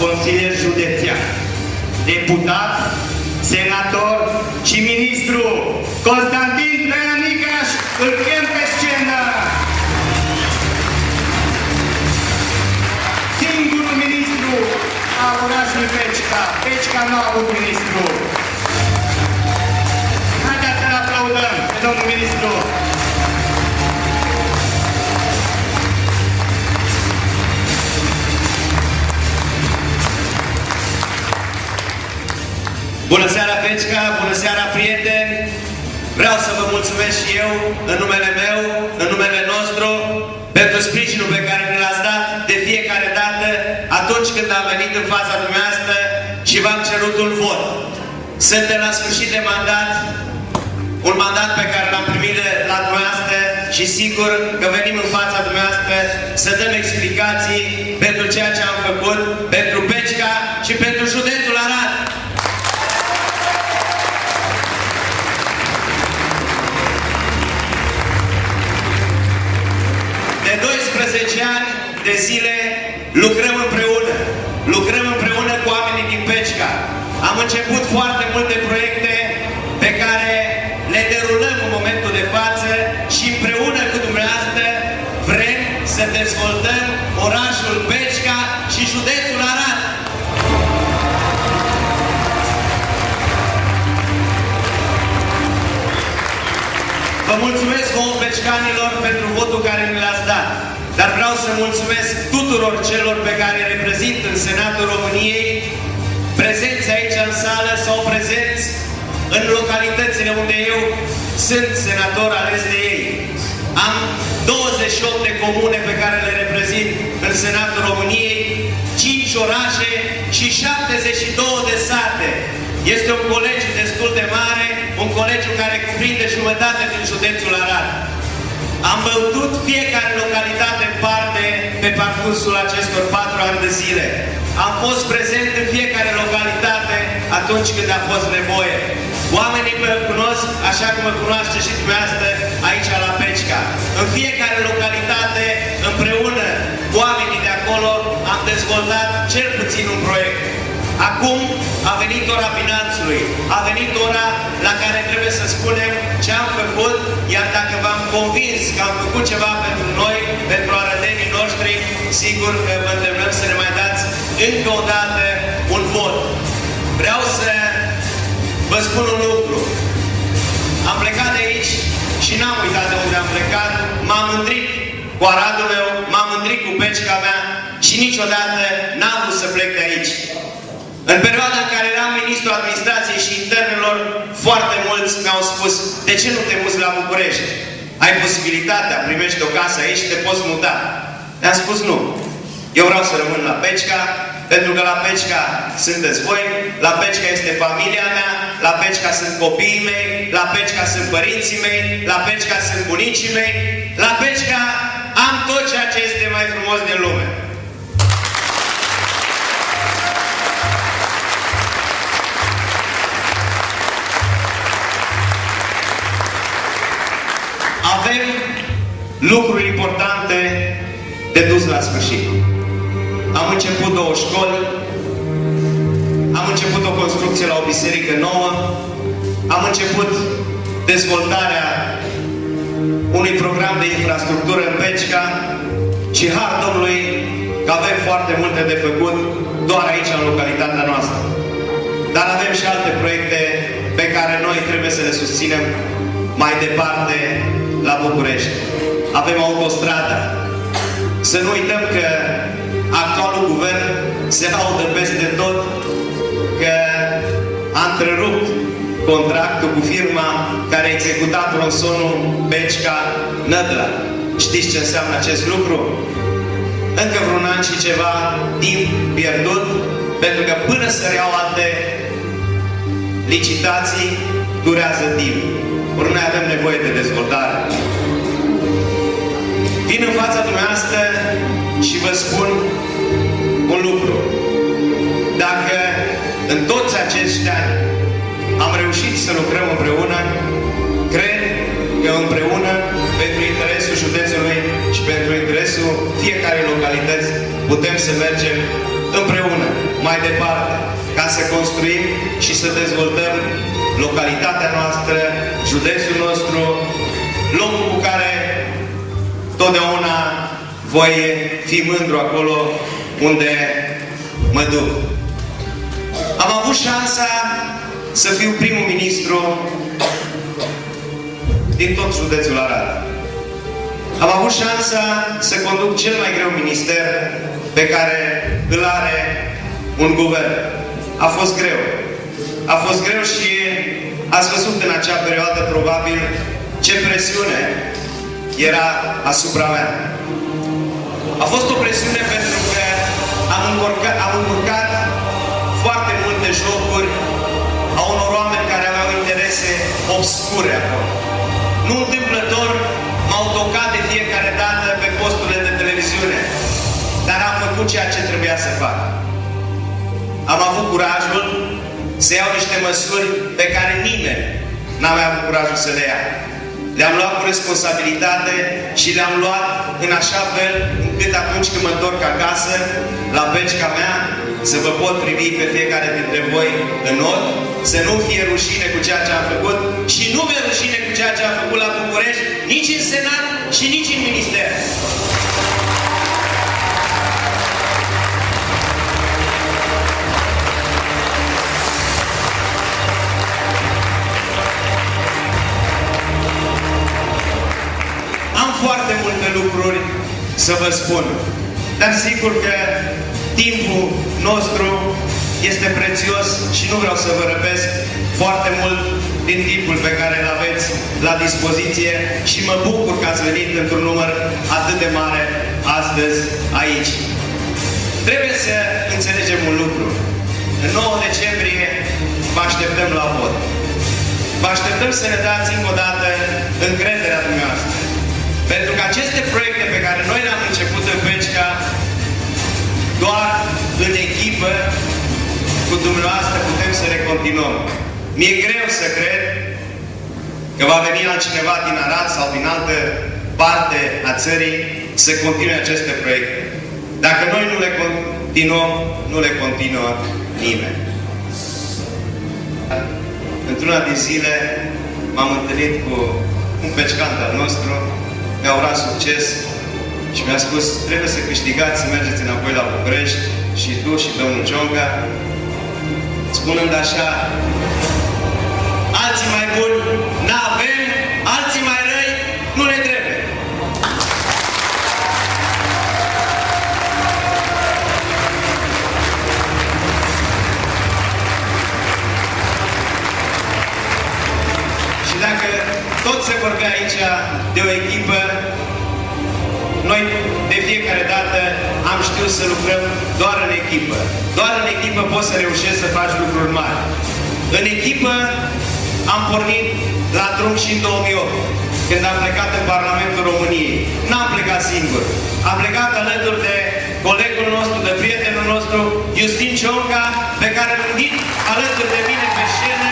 consilier județean, deputat, senator și ministru Constantin Traianicaș, îl chem pe scenă. Singurul ministru a orașului Pecica. Pecica nu a avut ministru. Haideți să-l aplaudăm pe domnul ministru. Bună seara, Pecica! Bună seara, prieteni! Vreau să vă mulțumesc și eu, în numele meu, în numele nostru, pentru sprijinul pe care ne l-ați dat de fiecare dată atunci când am venit în fața dumneavoastră și v-am cerut un vot. Suntem la sfârșit de mandat, un mandat pe care l-am primit de la dumneavoastră și sigur că venim în fața dumneavoastră să dăm explicații pentru ceea ce am făcut, pentru Pecica și pentru județul Arad. De 12 ani de zile lucrăm împreună cu oamenii din Pecica. Am început foarte multe proiecte pe care le derulăm în momentul de față și împreună cu dumneavoastră vrem să dezvoltăm orașul Pecica și județul Arad. Vă mulțumesc vouă pecicanilor pentru votul care mi l-ați dat. Dar vreau să mulțumesc tuturor celor pe care îi reprezint în Senatul României, prezenți aici în sală sau prezenți în localitățile unde eu sunt senator ales de ei. Am 28 de comune pe care le reprezint în Senatul României, 5 orașe și 72 de sate. Este un colegiu destul de mare, un colegiu care cuprinde jumătate din județul Arad. Am băutut fiecare localitate în parte pe parcursul acestor 4 ani de zile. Am fost prezent în fiecare localitate atunci când a fost nevoie. Oamenii mă cunosc așa cum mă cunoaște și dumneavoastră aici la Pecica. În fiecare localitate, împreună cu oamenii de acolo, am dezvoltat cel puțin un proiect. Acum a venit ora bilanțului, a venit ora la care trebuie să spunem ce am făcut, iar dacă v-am convins că am făcut ceva pentru noi, pentru arădenii noștri, sigur că vă îndemnăm să ne mai dați încă o dată un vot. Vreau să vă spun un lucru. Am plecat de aici și n-am uitat de unde am plecat, m-am mândrit cu Aradul meu, m-am mândrit cu Pecica mea și niciodată n-am vrut să plec de aici. În perioada în care eram ministru administrației și internelor, foarte mulți mi-au spus: de ce nu te muți la București? Ai posibilitatea, primești o casă aici și te poți muta. Le-am spus nu. Eu vreau să rămân la Pecica, pentru că la Pecica sunteți voi, la Pecica este familia mea, la Pecica sunt copiii mei, la Pecica sunt părinții mei, la Pecica sunt bunicii mei, la Pecica am tot ceea ce este mai frumos din lume. Avem lucruri importante de dus la sfârșit. Am început 2 școli, am început o construcție la o biserică nouă, am început dezvoltarea unui program de infrastructură în Pecica și har Domnului că avem foarte multe de făcut doar aici în localitatea noastră. Dar avem și alte proiecte pe care noi trebuie să le susținem mai departe la București. Avem autostrada. Să nu uităm că actualul guvern se laudă peste tot că a întrerupt contractul cu firma care a executat tronsonul Pecica-Nădlac. Știți ce înseamnă acest lucru? Încă vreun an și ceva timp pierdut, pentru că până să reiau alte licitații, durează timp. Ori noi avem nevoie de dezvoltare. Vin în fața dumneavoastră și vă spun un lucru. Dacă în toți acești ani am reușit să lucrăm împreună, cred că împreună, pentru interesul județului și pentru interesul fiecarei localități, putem să mergem împreună, mai departe, ca să construim și să dezvoltăm localitatea noastră, județul nostru, locul cu care totdeauna voi fi mândru acolo unde mă duc. Am avut șansa să fiu primul ministru din tot județul Arad. Am avut șansa să conduc cel mai greu minister pe care îl are un guvern. A fost greu. A fost greu și ați văzut în acea perioadă probabil ce presiune era asupra mea. A fost o presiune pentru că am încurcat foarte multe jocuri a unor oameni care aveau interese obscure acolo. Nu întâmplător m-au tocat de fiecare dată pe posturile de televiziune, dar am făcut ceea ce trebuia să fac. Am avut curajul să iau niște măsuri pe care nimeni n-a mai avut curajul să le ia. Le-am luat cu responsabilitate și le-am luat în așa fel încât atunci când mă întorc acasă, la Pecica mea, să vă pot privi pe fiecare dintre voi în ochi, să nu fie rușine cu ceea ce am făcut și nu mi-e rușine cu ceea ce am făcut la București, nici în Senat și nici în Minister. Am foarte multe lucruri să vă spun, dar sigur că timpul nostru este prețios și nu vreau să vă răpesc foarte mult din timpul pe care îl aveți la dispoziție și mă bucur că ați venit într-un număr atât de mare astăzi aici. Trebuie să înțelegem un lucru. În 9 decembrie vă așteptăm la vot. Vă așteptăm să ne dați încă o dată încrederea dumneavoastră. Pentru că aceste proiecte pe care noi le-am început în Pecica, doar în echipă cu dumneavoastră putem să le continuăm. Mi-e greu să cred că va veni altcineva din Arad sau din altă parte a țării să continue aceste proiecte. Dacă noi nu le continuăm, nu le continuă nimeni. Într-una din zile m-am întâlnit cu un pecicant al nostru, mi-a urat succes și mi-a spus, trebuie să câștigați, să mergeți înapoi la București, și tu și domnul Cionca, spunând așa, alții mai buni n-avem, alții mai răi nu ne trebuie. Și dacă tot se vorbea aici de o echipă, noi de fiecare dată am știut să lucrăm doar în echipă. Doar în echipă poți să reușești să faci lucruri mari. În echipă am pornit la drum și în 2008, când am plecat în Parlamentul României. N-am plecat singur. Am plecat alături de colegul nostru, de prietenul nostru, Iustin Cionca, pe care îl invit alături de mine pe scenă